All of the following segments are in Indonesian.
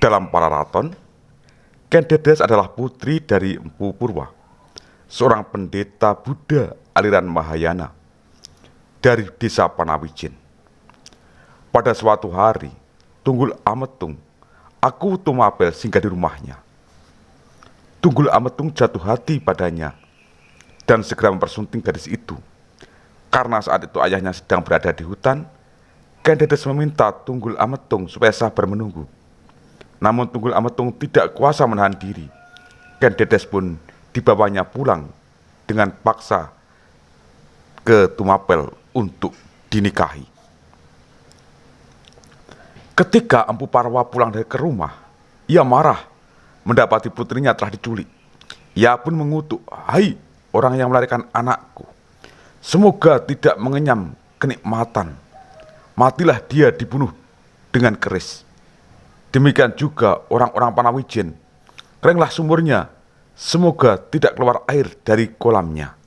Dalam Pararaton, Ken Dedes adalah putri dari Empu Purwa, seorang pendeta Buddha aliran Mahayana dari desa Panawijin. Pada suatu hari, Tunggul Ametung, aku Tumapel singgah di rumahnya. Tunggul Ametung jatuh hati padanya dan segera mempersunting gadis itu. Karena saat itu ayahnya sedang berada di hutan, Ken Dedes meminta Tunggul Ametung supaya sabar menunggu. Namun Tunggul Ametung tidak kuasa menahan diri. Ken Dedes pun dibawanya pulang dengan paksa ke Tumapel untuk dinikahi. Ketika Empu Parwa pulang dari ke rumah, ia marah mendapati putrinya telah diculik. Ia pun mengutuk, "Hai orang yang melarikan anakku, semoga tidak mengenyam kenikmatan. Matilah dia dibunuh dengan keris. Demikian juga orang-orang Panawijin, keringlah sumurnya, semoga tidak keluar air dari kolamnya."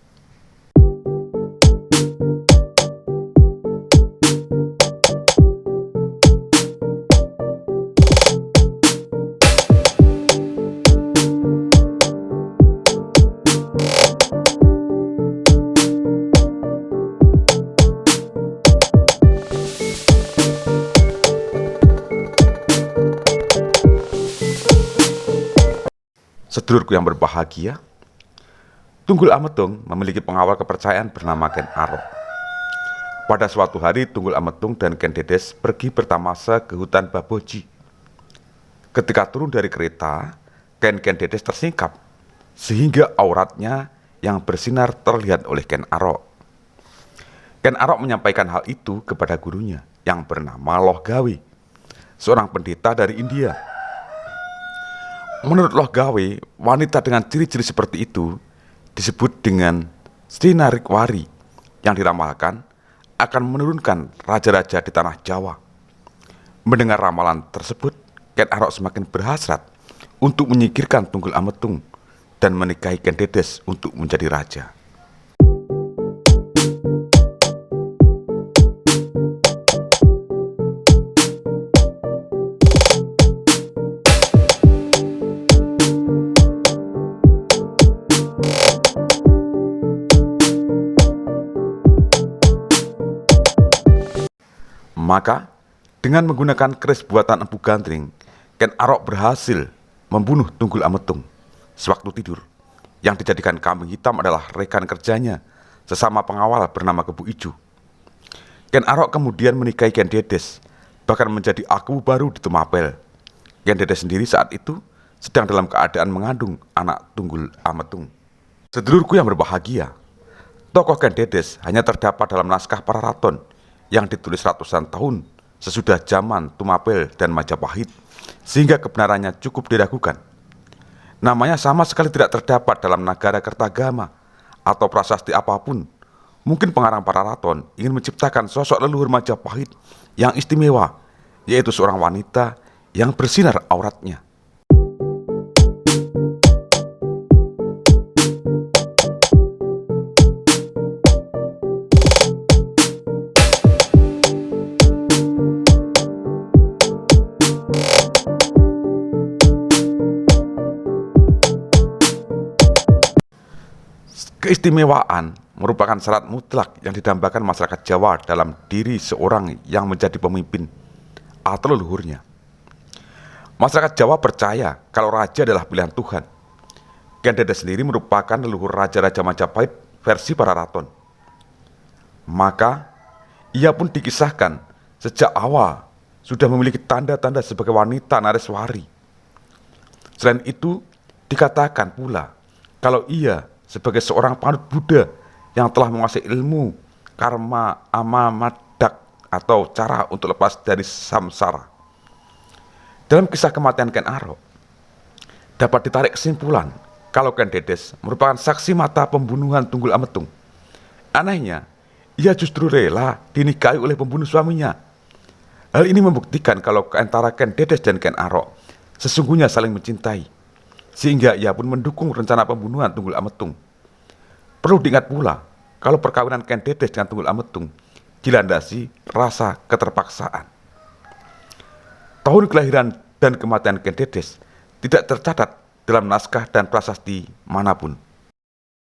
Sedulurku yang berbahagia, Tunggul Ametung memiliki pengawal kepercayaan bernama Ken Arok. Pada suatu hari, Tunggul Ametung dan Ken Dedes pergi bertamasa ke hutan Baboji. Ketika turun dari kereta, Ken Dedes tersingkap, sehingga auratnya yang bersinar terlihat oleh Ken Arok. Ken Arok menyampaikan hal itu kepada gurunya yang bernama Loh Gawe, seorang pendeta dari India. Menurut Loh Gawe, wanita dengan ciri-ciri seperti itu disebut dengan Sri Narikwari yang diramalkan akan menurunkan raja-raja di tanah Jawa. Mendengar ramalan tersebut, Ken Arok semakin berhasrat untuk menyingkirkan Tunggul Ametung dan menikahi Ken Dedes untuk menjadi raja. Maka, dengan menggunakan keris buatan Empu Gandring, Ken Arok berhasil membunuh Tunggul Ametung sewaktu tidur. Yang dijadikan kambing hitam adalah rekan kerjanya, sesama pengawal bernama Kebu Ijo. Ken Arok kemudian menikahi Ken Dedes, bahkan menjadi aku baru di Tumapel. Ken Dedes sendiri saat itu sedang dalam keadaan mengandung anak Tunggul Ametung. Sedulurku yang berbahagia, tokoh Ken Dedes hanya terdapat dalam naskah Pararaton yang ditulis ratusan tahun sesudah zaman Tumapel dan Majapahit, sehingga kebenarannya cukup diragukan. Namanya sama sekali tidak terdapat dalam Nagara Kertagama atau prasasti apapun. Mungkin pengarang Pararaton ingin menciptakan sosok leluhur Majapahit yang istimewa, yaitu seorang wanita yang bersinar auratnya. Keistimewaan merupakan syarat mutlak yang didambakan masyarakat Jawa dalam diri seorang yang menjadi pemimpin atau leluhurnya. Masyarakat Jawa percaya kalau raja adalah pilihan Tuhan. Ken Dedes sendiri merupakan leluhur raja-raja Majapahit versi Pararaton. Maka, ia pun dikisahkan sejak awal sudah memiliki tanda-tanda sebagai wanita Nareswari. Selain itu, dikatakan pula kalau ia sebagai seorang panut Buddha yang telah menguasai ilmu karma ama madak atau cara untuk lepas dari samsara. Dalam kisah kematian Ken Arok, dapat ditarik kesimpulan kalau Ken Dedes merupakan saksi mata pembunuhan Tunggul Ametung. Anehnya, ia justru rela dinikahi oleh pembunuh suaminya. Hal ini membuktikan kalau antara Ken Dedes dan Ken Arok sesungguhnya saling mencintai, sehingga ia pun mendukung rencana pembunuhan Tunggul Ametung. Perlu diingat pula, kalau perkawinan Ken Dedes dengan Tunggul Ametung dilandasi rasa keterpaksaan. Tahun kelahiran dan kematian Ken Dedes tidak tercatat dalam naskah dan prasasti manapun.